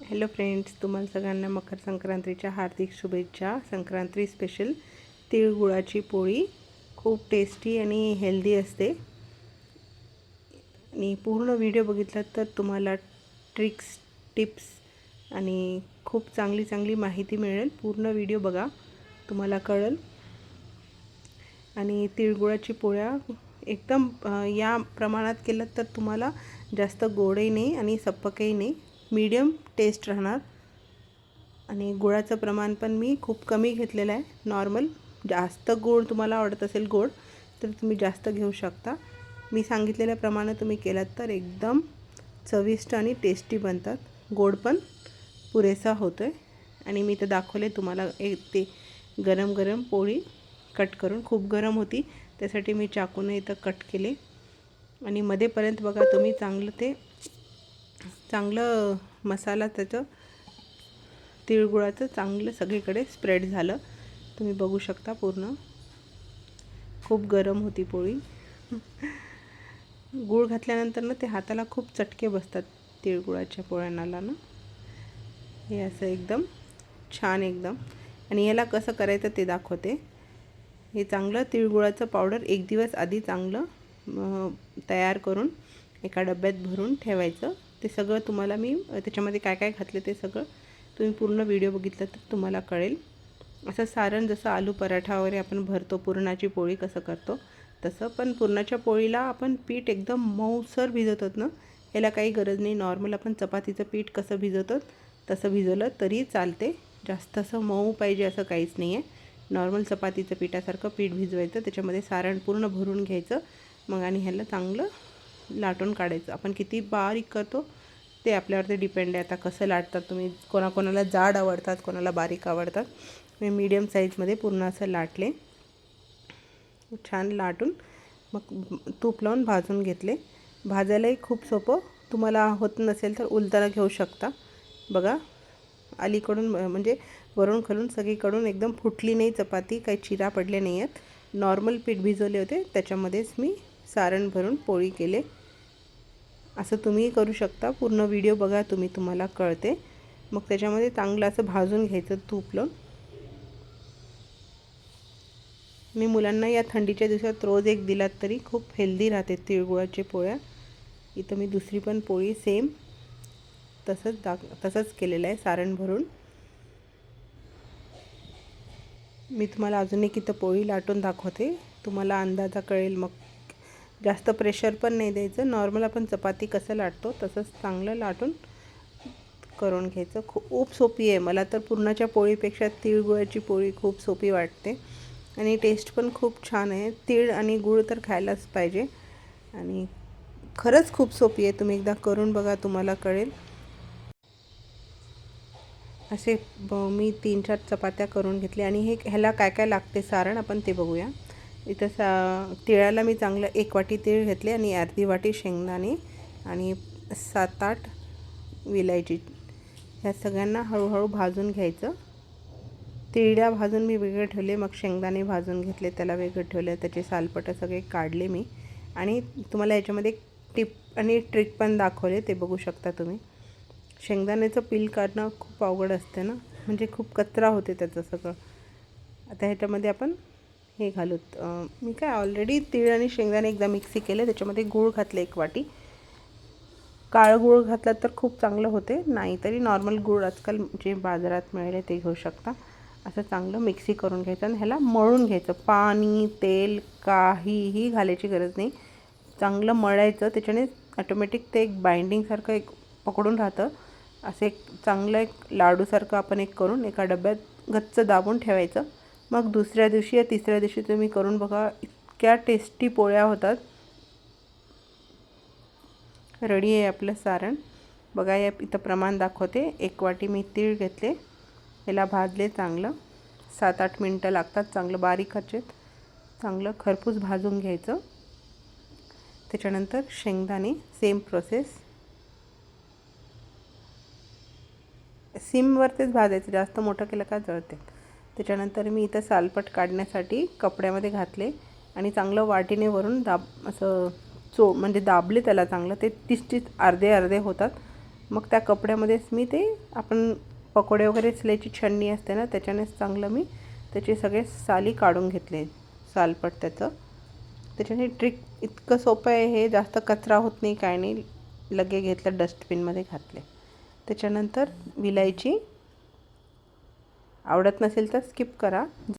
Hello friends, तुम्हाला सगळ्यांना मकर संक्रांतीच्या हार्दिक शुभेच्छा। संक्रांती स्पेशल तिळगुळाची पोळी खूप टेस्टी आणि हेल्दी असते आणि पूर्ण व्हिडिओ बघितलात तर तुम्हाला ट्रिक्स, टिप्स आणि खूप चांगली माहिती मिळेल। पूर्ण व्हिडिओ बघा, तुम्हाला कळेल। आणि तिळगुळाची पोळ्या एकदम या प्रमाणात केलं तर तुम्हाला जास्त गोडही नाही आणि सप्पकही नाही, मीडियम टेस्ट राहणार। आणि गुळाचं प्रमाण पण मी खूप कमी घेतलेलं आहे, नॉर्मल। जास्त गोड तुम्हाला आवडत असेल गोड तर तुम्ही जास्त घेऊ शकता। मी सांगितलेल्याप्रमाणे तुम्ही केलात तर एकदम चविष्ट आणि टेस्टी बनतात। गोड पण पुरेसा होतोय। आणि मी तर दाखवले तुम्हाला ते गरम गरम पोळी कट करून, खूप गरम होती त्यासाठी मी चाकूने इथं कट केले। आणि मध्येपर्यंत बघा तुम्ही चांगलं मसाला त्याचं तिळगुळाचं चांगलं सगळीकडे स्प्रेड झालं, तुम्ही बघू शकता। पूर्ण खूप गरम होती पोळी। गूळ घातल्यानंतर ना ते हाताला खूप चटके बसतात तिळगुळाच्या पोळ्यांना ना। हे असं एकदम छान एकदम। आणि याला कसं करायचं ते दाखवते। हे चांगलं तिळगुळाचं पावडर एक दिवस आधी चांगलं तयार करून एका डब्यात भरून ठेवायचं। ते सगळं तुम्हाला मी त्याच्यामध्ये काय काय घातले ते सगळं तुम्ही पूर्ण व्हिडिओ बघितला तर तुम्हाला कळेल। असं सारण जसं आलू पराठा वगैरे आपण भरतो, पुरणाची पोळी कसं करतो तसं, पण पुरणाच्या पोळीला आपण पीठ एकदम मऊसर भिजवतात ना, याला काही गरज नाही। नॉर्मल आपण चपातीचं पीठ कसं भिजवतो तसं भिजवलं तरी चालते, जास्त असं मऊ पाहिजे असं काहीच नाही आहे। नॉर्मल चपातीचं पिठासारखं पीठ भिजवायचं, त्याच्यामध्ये सारण पूर्ण भरून घ्यायचं मग, आणि ह्याला चांगलं लाटून काढायचं। आपण किती बारीक करतो ते आपल्यावरती डिपेंड आहे, आता कसं लाटतात तुम्ही। कोणाकोणाला जाड आवडतात, कोणाला बारीक आवडतात। मी मीडियम साईजमध्ये पूर्ण असं लाटले, छान लाटून मग तूप लावून भाजून घेतले। भाजायलाही खूप सोपं, तुम्हाला होत नसेल तर उलताना घेऊ शकता। बघा अलीकडून म्हणजे वरून खालून सगळीकडून एकदम फुटली नाही चपाती, काही चिरा पडले नाही आहेत। नॉर्मल पीठ भिजवले होते त्याच्यामध्येच मी सारण भरून पोळी केले। असं तुम्ही करू शकता, पूर्ण व्हिडिओ बघा तुम्ही, तुम्हाला कळते। मग त्याच्यामध्ये चांगलं असं भाजून घ्यायचं तूप लावून। मी मुलांना या थंडीच्या दिवसात रोज एक दिलात तरी खूप हेल्दी राहते तिळगुळाची पोळ्या। इथं मी दुसरी पण पोळी सेम तसंच केलेलं आहे सारण भरून। मी तुम्हाला अजून एक इथं पोळी लाटून दाखवते, तुम्हाला अंदाजा कळेल। मग जास्त प्रेशर पण नाही द्यायचं, नॉर्मल आपण चपाती कसं लाटतो तसंच चांगलं लाटून करून घ्यायचं। खूप सोपी आहे, मला तर पुरणाच्या पोळीपेक्षा तिळगुळाची पोळी खूप सोपी वाटते आणि टेस्ट पण खूप छान आहे। तीळ आणि गूळ तर खायलाच पाहिजे आणि खरंच खूप सोपी आहे, तुम्ही एकदा करून बघा, तुम्हाला कळेल। असे मी 3-4 चपात्या करून घेतल्या। आणि ह्याला काय काय लागते सारण आपण ते बघूया। इथं तिळाला मी चांगलं 1 वाटी तीळ घेतले आणि अर्धी वाटी शेंगदाणे आणि 7-8 विलायची। ह्या सगळ्यांना हळूहळू भाजून घ्यायचं। तिळ्या भाजून मी वेगळे ठेवले, मग शेंगदाणे भाजून घेतले, त्याला वेगळं ठेवलं, त्याचे सालपटं सगळे काढले मी। आणि तुम्हाला याच्यामध्ये टिप आणि ट्रिक पण दाखवले, ते बघू शकता तुम्ही। शेंगदाण्याचं पील काढणं खूप अवघड असते ना, म्हणजे खूप कचरा होते त्याचं सगळं। आता ह्याच्यामध्ये आपण हे घालूत, मी काय ऑलरेडी तीळ आणि शेंगदाणे एकदा मिक्सी केले, त्याच्यामध्ये गूळ घातले 1 वाटी। काळं गूळ घातला तर खूप चांगलं होते, नाहीतरी नॉर्मल गूळ आजकाल जे बाजारात मिळेल ते घेऊ शकता। असं चांगलं मिक्सी करून घ्यायचं आणि ह्याला मळून घ्यायचं। पाणी तेल काहीही घालायची गरज नाही, चांगलं मळायचं। त्याच्याने ऑटोमॅटिक ते एक बाइंडिंगसारखं एक पकडून राहतं। असं एक चांगलं एक लाडूसारखं आपण एक करून एका डब्यात गच्च दाबून ठेवायचं। मग दुसऱ्या दिवशी या तिसऱ्या दिवशी तुम्ही करून बघा, इतक्या टेस्टी पोळ्या होतात। रेडी आहे आपलं सारण, बघा। या इथं प्रमाण दाखवते, 1 वाटी मी तीळ घेतले, याला भाजले चांगलं, 7-8 मिनटं लागतात चांगलं बारीक आचेत, चांगलं खरपूस भाजून घ्यायचं। त्याच्यानंतर शेंगदाणे सेम प्रोसेस, सिमवरतीच भाजायचं, जास्त मोठं केलं का जळते। त्याच्यानंतर मी इथं सालपट काढण्यासाठी कपड्यामध्ये घातले आणि चांगलं वाटीने वरून असं म्हणजे दाबले त्याला चांगलं, ते 30-30 अर्धे अर्धे होतात। मग त्या कपड्यामध्येच मी ते आपण पकोडे वगैरे चल्याची छन्नी असते ना, त्याच्यानेच चांगलं मी त्याचे सगळे साली काढून घेतले, सालपट त्याचं. त्याच्याने ट्रिक इतकं सोपं आहे हे, जास्त कचरा होत नाही, काय नाही. लगे घेतलं, डस्टबिनमध्ये घातले. त्याच्यानंतर विलायची आवडत नसेल तर स्किप करा.